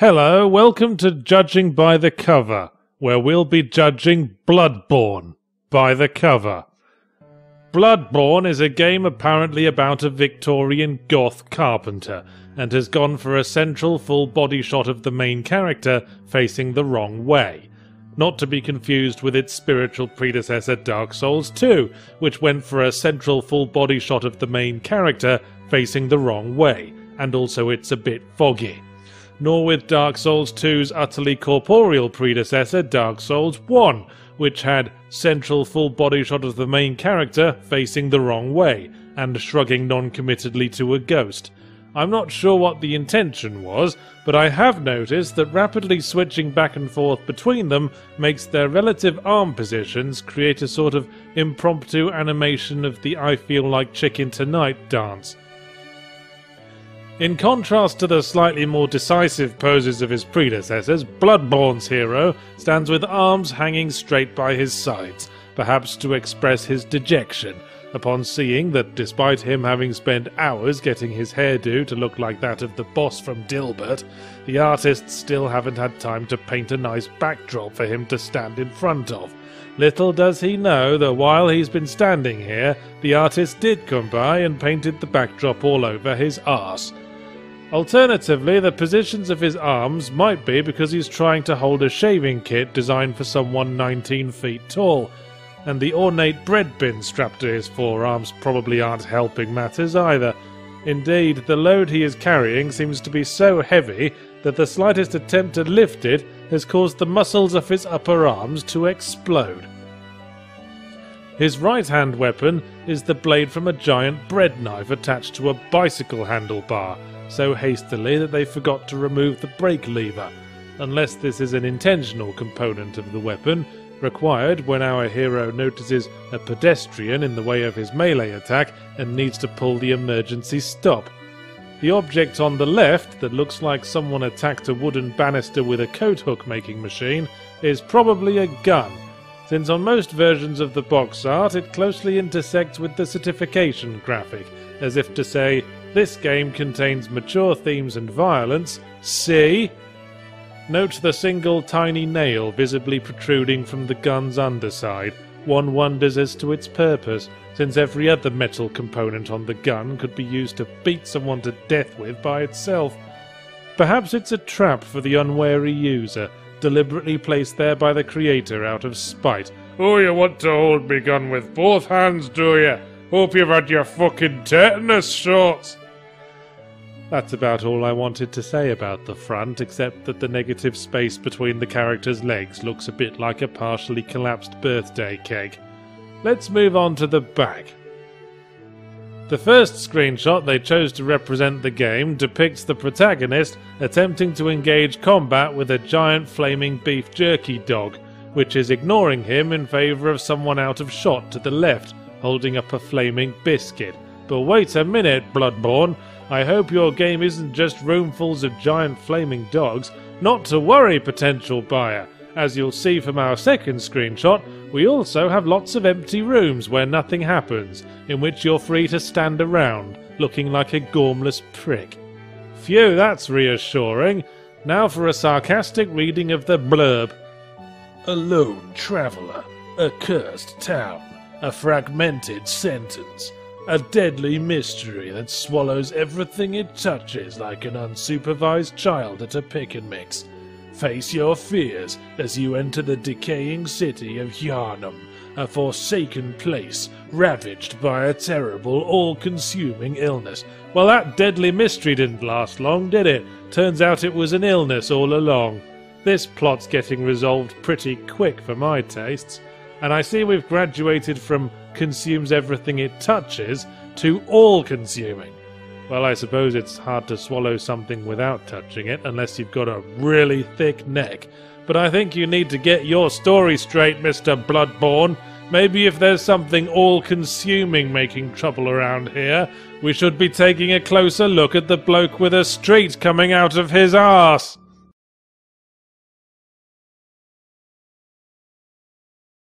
Hello, welcome to Judging by the Cover, where we'll be judging Bloodborne by the cover. Bloodborne is a game apparently about a Victorian goth carpenter, and has gone for a central full body shot of the main character facing the wrong way. Not to be confused with its spiritual predecessor Dark Souls 2, which went for a central full body shot of the main character facing the wrong way, and also it's a bit foggy. Nor with Dark Souls 2's utterly corporeal predecessor Dark Souls 1, which had central full body shot of the main character facing the wrong way, and shrugging non-committedly to a ghost. I'm not sure what the intention was, but I have noticed that rapidly switching back and forth between them makes their relative arm positions create a sort of impromptu animation of the I feel like chicken tonight dance. In contrast to the slightly more decisive poses of his predecessors, Bloodborne's hero stands with arms hanging straight by his sides, perhaps to express his dejection, upon seeing that despite him having spent hours getting his hairdo to look like that of the boss from Dilbert, the artists still haven't had time to paint a nice backdrop for him to stand in front of. Little does he know that while he's been standing here, the artist did come by and painted the backdrop all over his arse. Alternatively, the positions of his arms might be because he's trying to hold a shaving kit designed for someone 19 feet tall, and the ornate bread bin strapped to his forearms probably aren't helping matters either. Indeed, the load he is carrying seems to be so heavy that the slightest attempt to lift it has caused the muscles of his upper arms to explode. His right-hand weapon is the blade from a giant bread knife attached to a bicycle handlebar, so hastily that they forgot to remove the brake lever, unless this is an intentional component of the weapon, required when our hero notices a pedestrian in the way of his melee attack and needs to pull the emergency stop. The object on the left, that looks like someone attacked a wooden banister with a coat hook making machine, is probably a gun, since on most versions of the box art it closely intersects with the certification graphic, as if to say, this game contains mature themes and violence, see? Note the single tiny nail visibly protruding from the gun's underside. One wonders as to its purpose, since every other metal component on the gun could be used to beat someone to death with by itself. Perhaps it's a trap for the unwary user, deliberately placed there by the creator out of spite. Oh, you want to hold me gun with both hands, do you? Hope you've had your fucking tetanus shots! That's about all I wanted to say about the front, except that the negative space between the character's legs looks a bit like a partially collapsed birthday cake. Let's move on to the back. The first screenshot they chose to represent the game depicts the protagonist attempting to engage combat with a giant flaming beef jerky dog, which is ignoring him in favour of someone out of shot to the left, holding up a flaming biscuit. But wait a minute, Bloodborne. I hope your game isn't just roomfuls of giant flaming dogs. Not to worry, potential buyer. As you'll see from our second screenshot, we also have lots of empty rooms where nothing happens, in which you're free to stand around, looking like a gormless prick. Phew, that's reassuring. Now for a sarcastic reading of the blurb. A lone traveller, a cursed town, a fragmented sentence, a deadly mystery that swallows everything it touches like an unsupervised child at a pick and mix. Face your fears as you enter the decaying city of Yharnam, a forsaken place ravaged by a terrible, all-consuming illness. Well, that deadly mystery didn't last long, did it? Turns out it was an illness all along. This plot's getting resolved pretty quick for my tastes, and I see we've graduated from consumes everything it touches to all-consuming. Well, I suppose it's hard to swallow something without touching it, unless you've got a really thick neck. But I think you need to get your story straight, Mr. Bloodborne. Maybe if there's something all-consuming making trouble around here, we should be taking a closer look at the bloke with a street coming out of his arse.